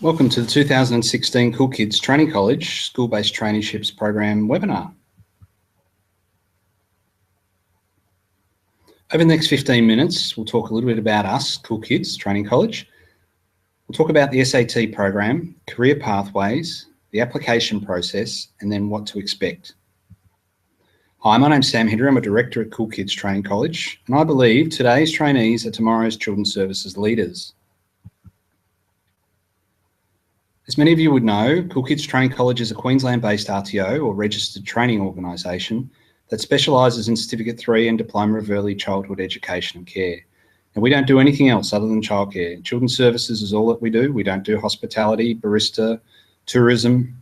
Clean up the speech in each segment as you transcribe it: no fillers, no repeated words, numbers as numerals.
Welcome to the 2016 Kool Kids Training College School-Based Traineeships Program webinar. Over the next 15 minutes, we'll talk a little bit about us, Kool Kids Training College. We'll talk about the SAT program, career pathways, the application process, and then what to expect. Hi, my name's Sam Hendry. I'm a director at Kool Kids Training College, and I believe today's trainees are tomorrow's children's services leaders. As many of you would know, Kool Kids Training College is a Queensland-based RTO or registered training organisation that specialises in Certificate 3 and Diploma of Early Childhood Education and Care. And we don't do anything else other than childcare. Children's services is all that we do. We don't do hospitality, barista, tourism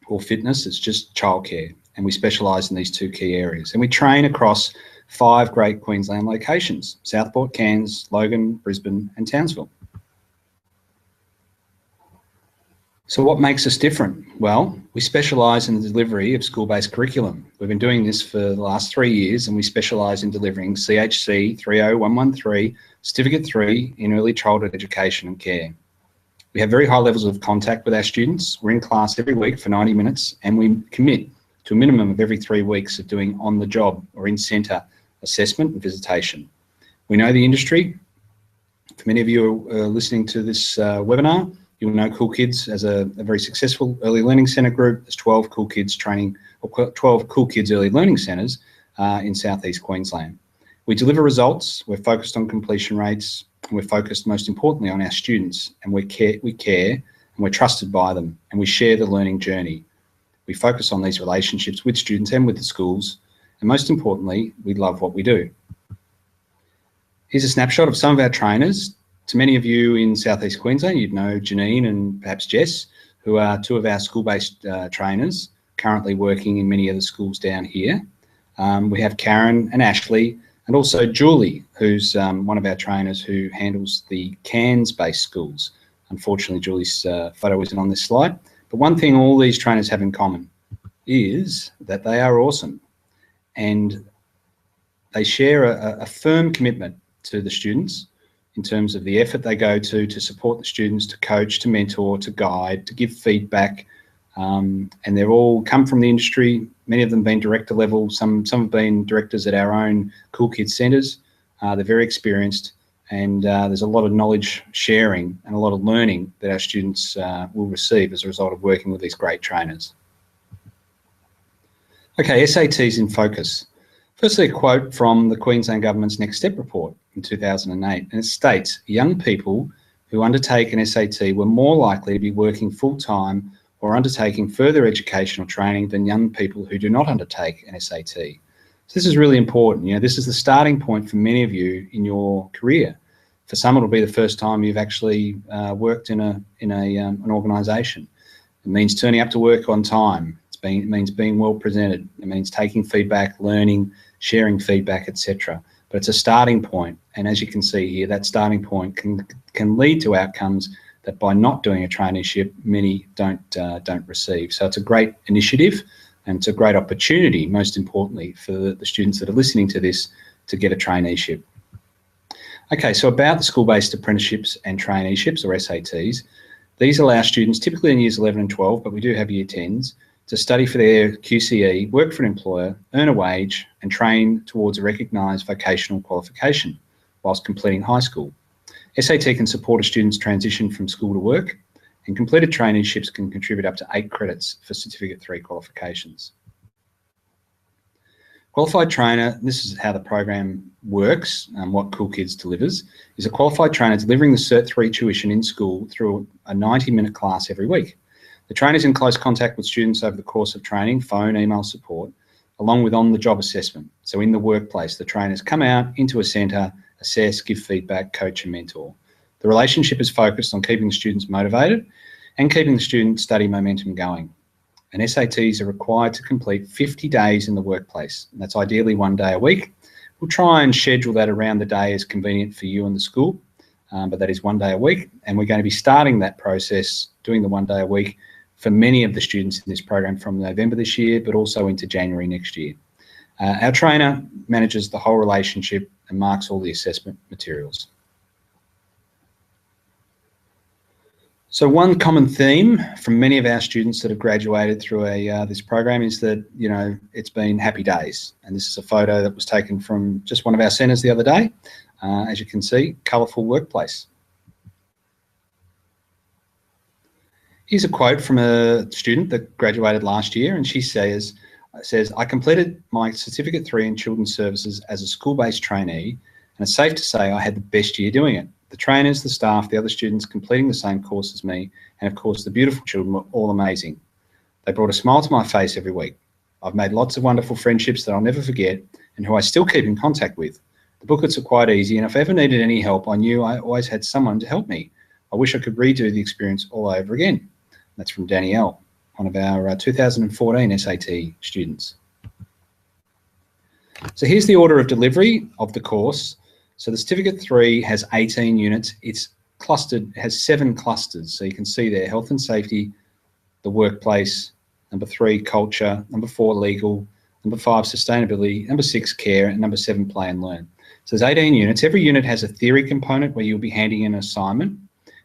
or fitness. It's just childcare. And we specialise in these two key areas. And we train across 5 great Queensland locations: Southport, Cairns, Logan, Brisbane and Townsville. So what makes us different? Well, we specialise in the delivery of school-based curriculum. We've been doing this for the last 3 years, and we specialise in delivering CHC 30113, Certificate 3 in Early Childhood Education and Care. We have very high levels of contact with our students. We're in class every week for 90 minutes, and we commit to a minimum of every 3 weeks of doing on-the-job or in-centre assessment and visitation. We know the industry. For many of you who are listening to this webinar, you'll know Kool Kids as a very successful early learning centre group. There's 12 Kool Kids training, or 12 Kool Kids early learning centres in southeast Queensland. We deliver results. We're focused on completion rates, and we're focused most importantly on our students. And we care, and we're trusted by them, and we share the learning journey. We focus on these relationships with students and with the schools, and most importantly, we love what we do. Here's a snapshot of some of our trainers. To many of you in southeast Queensland, you'd know Janine and perhaps Jess, who are 2 of our school-based trainers currently working in many of the schools down here. We have Karen and Ashley, and also Julie, who's one of our trainers who handles the Cairns-based schools. Unfortunately, Julie's photo isn't on this slide. But one thing all these trainers have in common is that they are awesome, and they share a firm commitment to the students in terms of the effort they go to support the students, to coach, to mentor, to guide, to give feedback. And they've all come from the industry. Many of them been director level. Some have been directors at our own Kool Kids centres. They're very experienced, and there's a lot of knowledge sharing and a lot of learning that our students will receive as a result of working with these great trainers. Okay, SATs in focus. Firstly, a quote from the Queensland Government's Next Step report in 2008, and it states, young people who undertake an SAT were more likely to be working full-time or undertaking further educational training than young people who do not undertake an SAT. So this is really important. You know, this is the starting point for many of you in your career. For some, it'll be the first time you've actually worked in an organisation. It means turning up to work on time. It means being well presented. It means taking feedback, learning, sharing feedback, etc. But it's a starting point, and as you can see here, that starting point can lead to outcomes that by not doing a traineeship, many don't receive. So it's a great initiative, and it's a great opportunity, most importantly, for the students that are listening to this to get a traineeship. Okay, so about the school-based apprenticeships and traineeships, or SATs, these allow students, typically in years 11 and 12, but we do have year 10s, to study for their QCE, work for an employer, earn a wage, and train towards a recognised vocational qualification whilst completing high school. SAT can support a student's transition from school to work, and completed traineeships can contribute up to 8 credits for Certificate 3 qualifications. Qualified trainer, this is how the program works and what Kool Kids delivers, is a qualified trainer delivering the Cert 3 tuition in school through a 90-minute class every week. The trainer is in close contact with students over the course of training, phone, email support, along with on-the-job assessment. So in the workplace, the trainers come out into a centre, assess, give feedback, coach and mentor. The relationship is focused on keeping the students motivated and keeping the student study momentum going. And SATs are required to complete 50 days in the workplace. And that's ideally 1 day a week. We'll try and schedule that around the day as convenient for you and the school, but that is 1 day a week. And we're going to be starting that process, doing the 1 day a week, for many of the students in this program from November this year, but also into January next year. Our trainer manages the whole relationship and marks all the assessment materials. So one common theme from many of our students that have graduated through this program is that, you know, it's been happy days. And this is a photo that was taken from just one of our centres the other day. As you can see, colourful workplace. Here's a quote from a student that graduated last year, and she says, I completed my Certificate 3 in Children's Services as a school-based trainee, and it's safe to say I had the best year doing it. The trainers, the staff, the other students completing the same course as me, and of course the beautiful children were all amazing. They brought a smile to my face every week. I've made lots of wonderful friendships that I'll never forget and who I still keep in contact with. The booklets are quite easy, and if I ever needed any help, I knew I always had someone to help me. I wish I could redo the experience all over again. That's from Danielle, one of our 2014 SAT students. So here's the order of delivery of the course. So the Certificate 3 has 18 units. It's clustered, has 7 clusters. So you can see there, health and safety, the workplace, number 3, culture, number 4, legal, number 5, sustainability, number 6, care, and number 7, play and learn. So there's 18 units. Every unit has a theory component where you'll be handing in an assignment.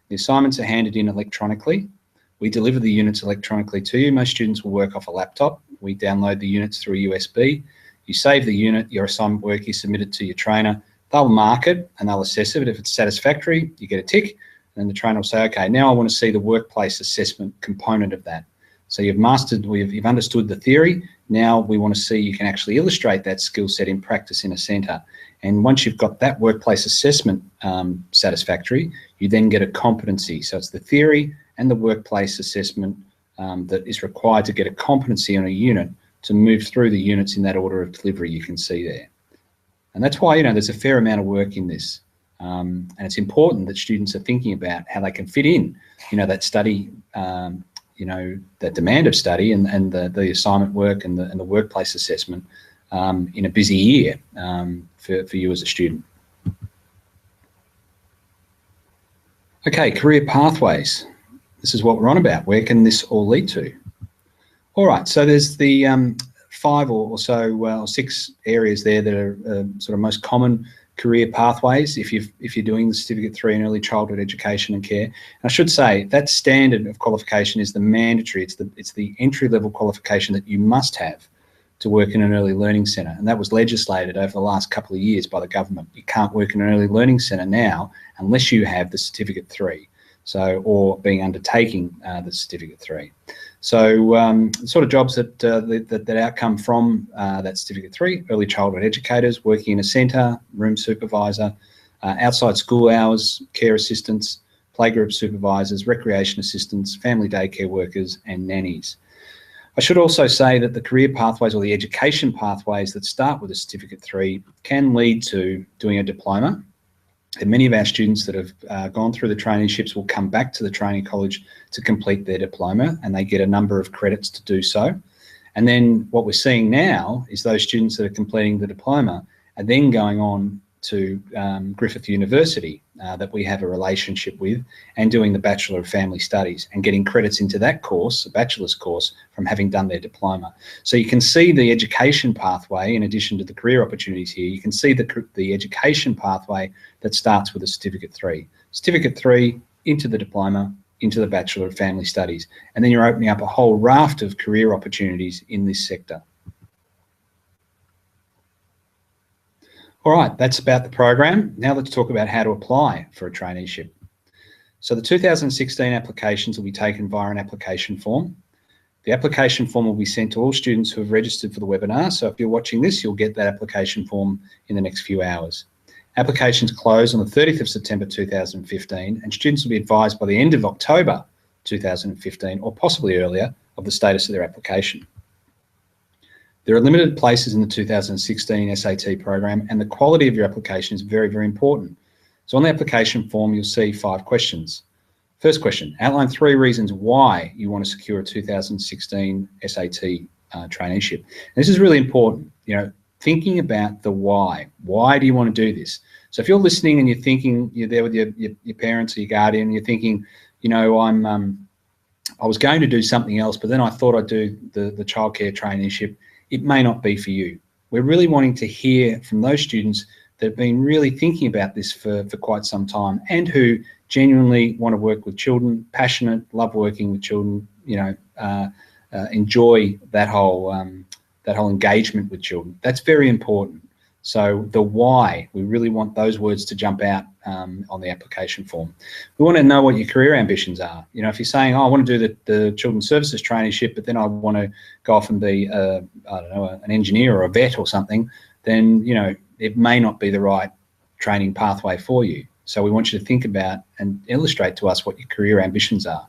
The assignments are handed in electronically. We deliver the units electronically to you. Most students will work off a laptop. We download the units through a USB. You save the unit, your assignment work, you submit it to your trainer. They'll mark it and they'll assess it. If it's satisfactory, you get a tick, and then the trainer will say, okay, now I want to see the workplace assessment component of that. So you've mastered, you've understood the theory. Now we want to see you can actually illustrate that skill set in practice in a centre. And once you've got that workplace assessment satisfactory, you then get a competency. So it's the theory and the workplace assessment that is required to get a competency on a unit to move through the units in that order of delivery you can see there. And that's why, you know, there's a fair amount of work in this. And it's important that students are thinking about how they can fit in, you know, that study, you know, that demand of study and the assignment work and the workplace assessment in a busy year for you as a student. Okay, career pathways. This is what we're on about. Where can this all lead to? All right, so there's the 5 or so, well, 6 areas there that are sort of most common career pathways if you're doing the Certificate 3 in early childhood education and care. And I should say that standard of qualification is the mandatory. It's the entry-level qualification that you must have to work in an early learning centre, and that was legislated over the last couple of years by the government. You can't work in an early learning centre now unless you have the Certificate 3, so or being undertaking the Certificate 3. So the sort of jobs that outcome from that Certificate 3, early childhood educators, working in a centre, room supervisor, outside school hours, care assistants, playgroup supervisors, recreation assistants, family daycare workers, and nannies. I should also say that the career pathways or the education pathways that start with a Certificate 3 can lead to doing a diploma. And many of our students that have gone through the traineeships will come back to the training college to complete their diploma, and they get a number of credits to do so. And then what we're seeing now is those students that are completing the diploma are then going on to Griffith University that we have a relationship with, and doing the Bachelor of Family Studies and getting credits into that course, a bachelor's course, from having done their diploma. So you can see the education pathway in addition to the career opportunities here. You can see the education pathway that starts with a Certificate 3. Certificate 3 into the diploma, into the Bachelor of Family Studies, and then you're opening up a whole raft of career opportunities in this sector. All right, that's about the program. Now let's talk about how to apply for a traineeship. So the 2016 applications will be taken via an application form. The application form will be sent to all students who have registered for the webinar. So if you're watching this, you'll get that application form in the next few hours. Applications close on the 30th of September 2015, and students will be advised by the end of October 2015, or possibly earlier, of the status of their application. There are limited places in the 2016 SAT program, and the quality of your application is very, very important. So on the application form, you'll see 5 questions. First question, outline 3 reasons why you want to secure a 2016 SAT traineeship. And this is really important, you know, thinking about the why. Why do you want to do this? So if you're listening and you're thinking, you're there with your parents or your guardian, and you're thinking, you know, I was going to do something else, but then I thought I'd do the childcare traineeship. It may not be for you. We're really wanting to hear from those students that have been really thinking about this for quite some time, and who genuinely want to work with children, passionate, love working with children, enjoy that whole engagement with children. That's very important. So the why, we really want those words to jump out on the application form. We want to know what your career ambitions are. If you're saying, oh, I want to do the Children's Services Traineeship, but then I want to go off and be, I don't know, an engineer or a vet or something, then, it may not be the right training pathway for you. So we want you to think about and illustrate to us what your career ambitions are.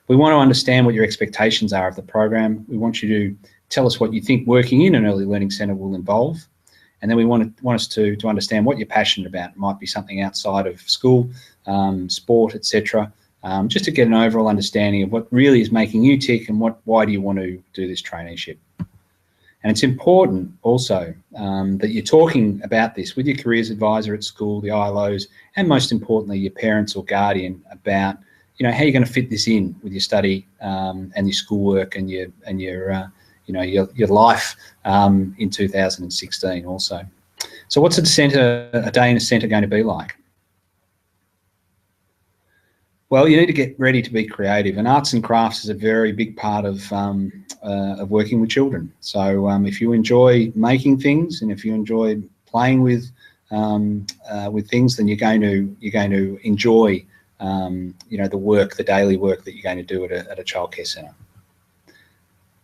We want to understand what your expectations are of the program. We want you to tell us what you think working in an early learning centre will involve. And then we want us to understand what you're passionate about. It might be something outside of school, sport, etc. Just to get an overall understanding of what really is making you tick and why do you want to do this traineeship. And it's important also that you're talking about this with your careers advisor at school, the ILOs, and most importantly, your parents or guardian about, how you're going to fit this in with your study and your schoolwork and your life in 2016 also. So what's a day in a centre going to be like? Well, you need to get ready to be creative, and arts and crafts is a very big part of working with children. So if you enjoy making things and if you enjoy playing with things, then you're going to enjoy the daily work that you're going to do at a childcare centre.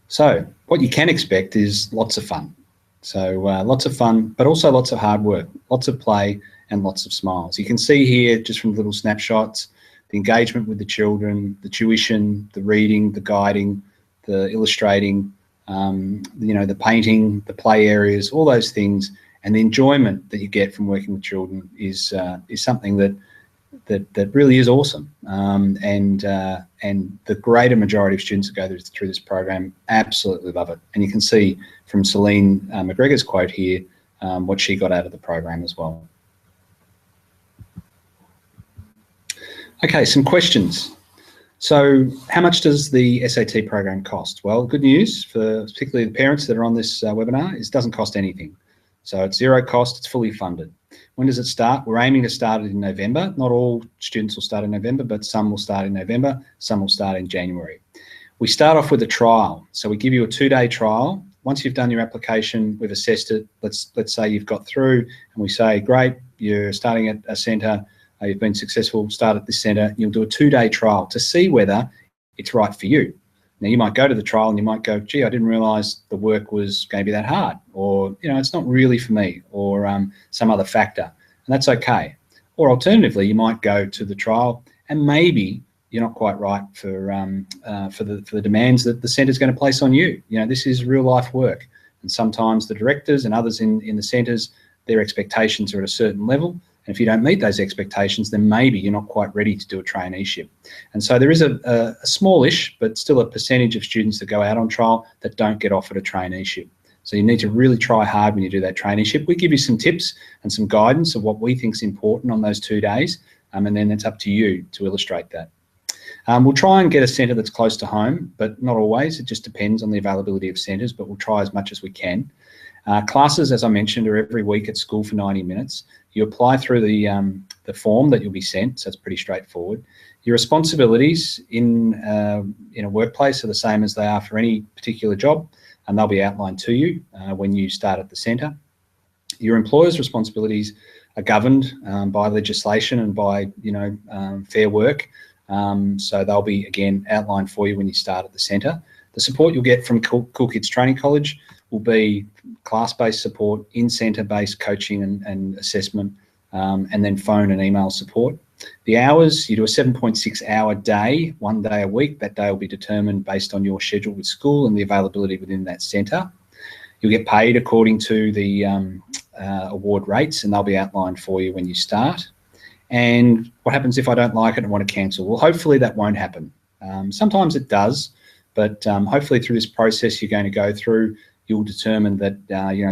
So what you can expect is lots of fun. So lots of fun, but also lots of hard work, lots of play and lots of smiles. You can see here just from little snapshots, the engagement with the children, the tuition, the reading, the guiding, the illustrating, the painting, the play areas, all those things, and the enjoyment that you get from working with children is something that really is awesome. And the greater majority of students who go through this program absolutely love it. And you can see from Celine McGregor's quote here what she got out of the program as well. Okay, some questions. So how much does the SAT program cost? Well, good news for particularly the parents that are on this webinar is it doesn't cost anything. So it's zero cost, it's fully funded. When does it start? We're aiming to start it in November. Not all students will start in November, but some will start in November, some will start in January. We start off with a trial. So we give you a 2-day trial. Once you've done your application, we've assessed it. Let's say you've got through and we say, great, you're starting at a centre, you've been successful, start at this centre. You'll do a 2-day trial to see whether it's right for you. Now, you might go to the trial and you might go, gee, I didn't realise the work was going to be that hard, or, it's not really for me, or some other factor, and that's okay. Or alternatively, you might go to the trial and maybe you're not quite right for the demands that the centre is going to place on you. This is real life work, and sometimes the directors and others in the centres, their expectations are at a certain level. And if you don't meet those expectations, then maybe you're not quite ready to do a traineeship. And so there is a smallish, but still a percentage of students that go out on trial that don't get offered a traineeship. So you need to really try hard when you do that traineeship. We give you some tips and some guidance of what we think is important on those 2 days, and then it's up to you to illustrate that. We'll try and get a centre that's close to home, but not always. It just depends on the availability of centres, but we'll try as much as we can. Classes, as I mentioned, are every week at school for 90 minutes. You apply through the form that you'll be sent, so it's pretty straightforward. Your responsibilities in a workplace are the same as they are for any particular job, and they'll be outlined to you when you start at the centre. Your employer's responsibilities are governed by legislation and by Fair Work, so they'll be again outlined for you when you start at the centre. The support you'll get from Kool Kids Training College will be class-based support, in-centre-based coaching and assessment, and then phone and email support. The hours, you do a 7.6 hour day, 1 day a week. That day will be determined based on your schedule with school and the availability within that centre. You'll get paid according to the award rates, and they'll be outlined for you when you start. And what happens if I don't like it and want to cancel? Well, hopefully that won't happen. Sometimes it does, but hopefully through this process you're going to go through, you'll determine that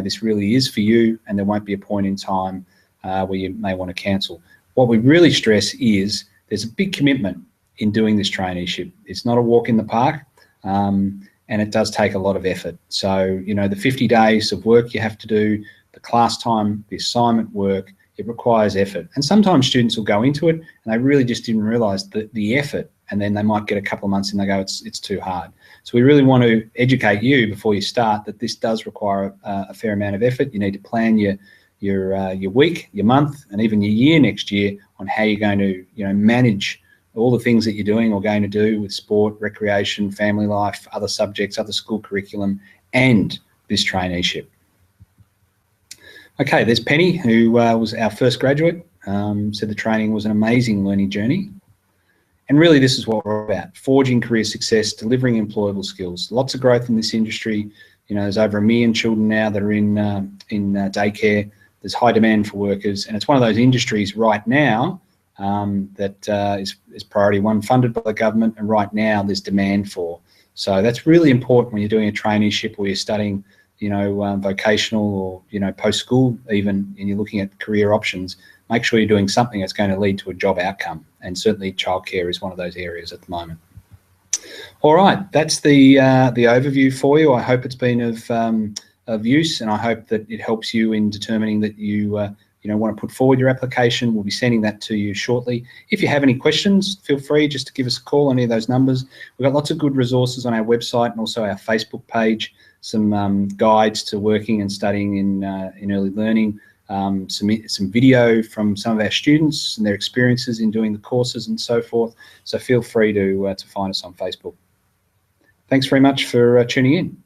this really is for you, and there won't be a point in time where you may want to cancel. What we really stress is there's a big commitment in doing this traineeship. It's not a walk in the park, and it does take a lot of effort. So, the 50 days of work you have to do, the class time, the assignment work, it requires effort. And sometimes students will go into it and they really just didn't realise the effort, and then they might get a couple of months and they go, it's too hard. So we really want to educate you before you start that this does require a fair amount of effort. You need to plan your week, your month, and even your year next year on how you're going to, manage all the things that you're doing or going to do with sport, recreation, family life, other subjects, other school curriculum, and this traineeship. Okay, there's Penny, who was our first graduate, said the training was an amazing learning journey. And really this is what we're about, forging career success, delivering employable skills. Lots of growth in this industry. There's over 1 million children now that are in daycare. There's high demand for workers, and it's one of those industries right now that is priority one, funded by the government, and right now there's demand for. So that's really important when you're doing a traineeship or you're studying, vocational or, post-school even, and you're looking at career options. Make sure you're doing something that's going to lead to a job outcome, and certainly childcare is one of those areas at the moment. All right, that's the overview for you. I hope it's been of use, and I hope that it helps you in determining that you want to put forward your application. We'll be sending that to you shortly. If you have any questions, feel free just to give us a call on any of those numbers. We've got lots of good resources on our website and also our Facebook page, some guides to working and studying in early learning, some video from some of our students and their experiences in doing the courses and so forth. So feel free to find us on Facebook. Thanks very much for tuning in.